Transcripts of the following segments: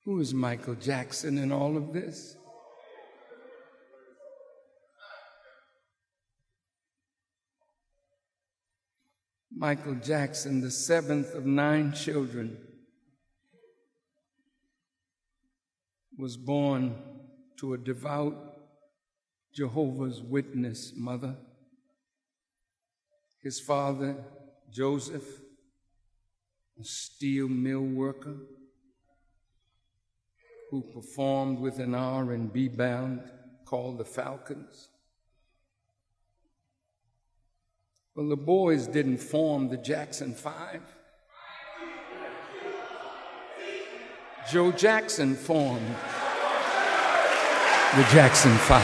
Who is Michael Jackson in all of this? Michael Jackson, the seventh of 9 children, was born to a devout Jehovah's Witness mother. His father, Joseph, a steel mill worker who performed with an R&B band called the Falcons. Well, the boys didn't form the Jackson 5. Joe Jackson formed the Jackson 5.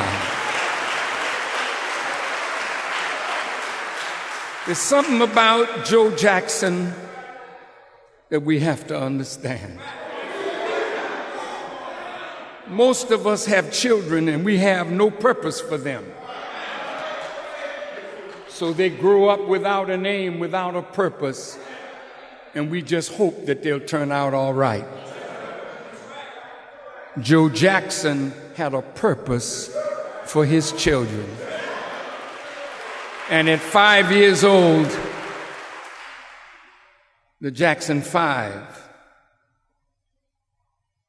There's something about Joe Jackson that we have to understand. Most of us have children and we have no purpose for them. So they grow up without a name, without a purpose, and we just hope that they'll turn out all right. Joe Jackson had a purpose for his children. And at 5 years old, the Jackson 5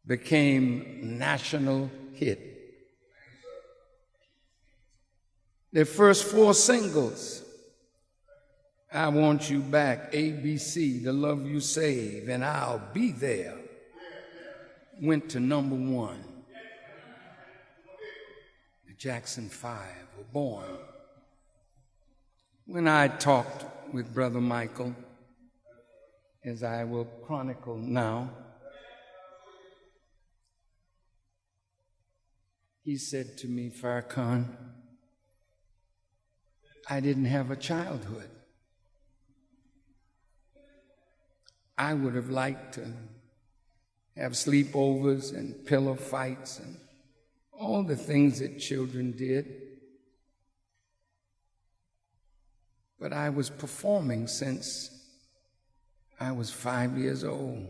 became a national hit. Their first 4 singles, I Want You Back, ABC, The Love You Save, and I'll Be There, went to number 1. The Jackson 5 were born. When I talked with Brother Michael, as I will chronicle now, he said to me, Farrakhan, I didn't have a childhood. I would have liked to have sleepovers and pillow fights and all the things that children did. But I was performing since I was 5 years old.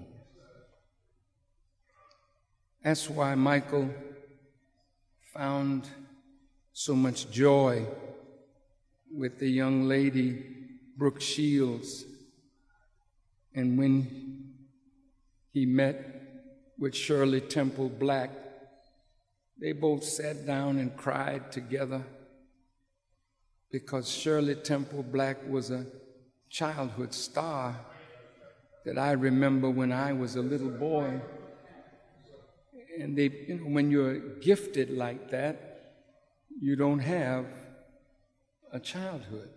That's why Michael found so much joy with the young lady, Brooke Shields. And when he met with Shirley Temple Black, they both sat down and cried together because Shirley Temple Black was a childhood star that I remember when I was a little boy. And they, when you're gifted like that, you don't have a childhood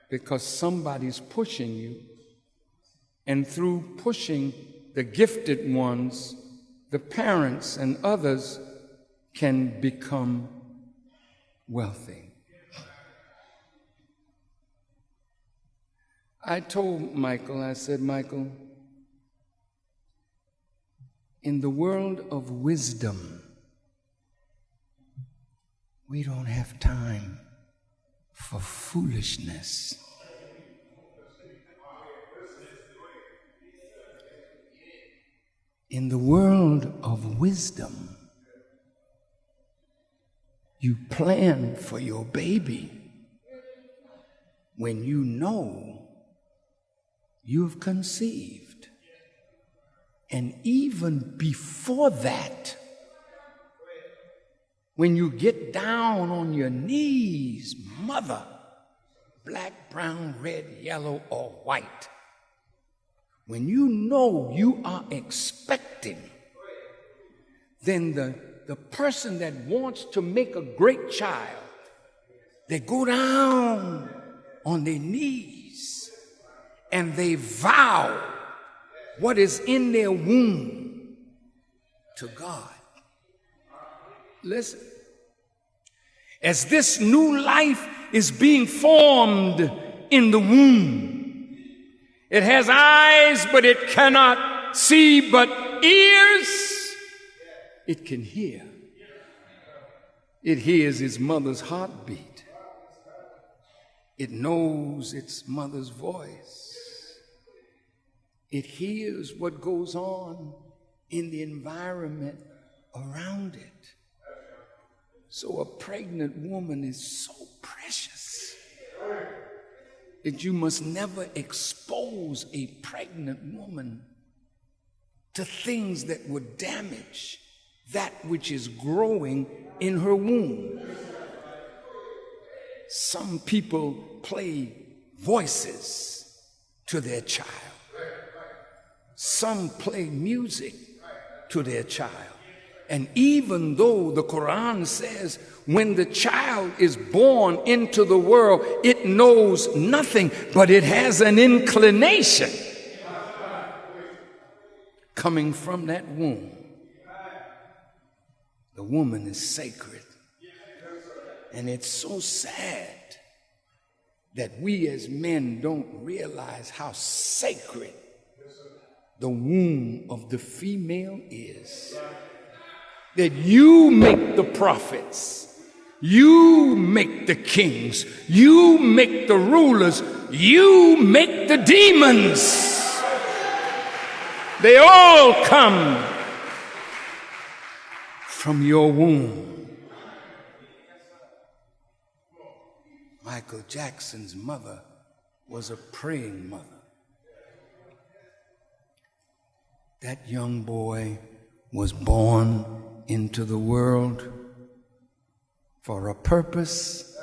because somebody's pushing you. And through pushing the gifted ones, the parents and others can become wealthy. I told Michael, I said, Michael, in the world of wisdom, we don't have time for foolishness. In the world of wisdom, you plan for your baby when you know you've conceived. And even before that, when you get down on your knees, mother, black, brown, red, yellow, or white, when you know you are expecting, then the person that wants to make a great child, they go down on their knees and they vow what is in their womb to God. Listen, as this new life is being formed in the womb, it has eyes, but it cannot see, but ears, it can hear. It hears its mother's heartbeat. It knows its mother's voice. It hears what goes on in the environment around it. So a pregnant woman is so precious that you must never expose a pregnant woman to things that would damage that which is growing in her womb. Some people play voices to their child. Some play music to their child. And even though the Quran says when the child is born into the world, it knows nothing, but it has an inclination coming from that womb. The woman is sacred. And it's so sad that we as men don't realize how sacred the womb of the female is. That you make the prophets, you make the kings, you make the rulers, you make the demons. They all come from your womb. Michael Jackson's mother was a praying mother. That young boy was born into the world for a purpose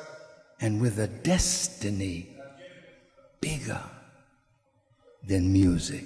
and with a destiny bigger than music.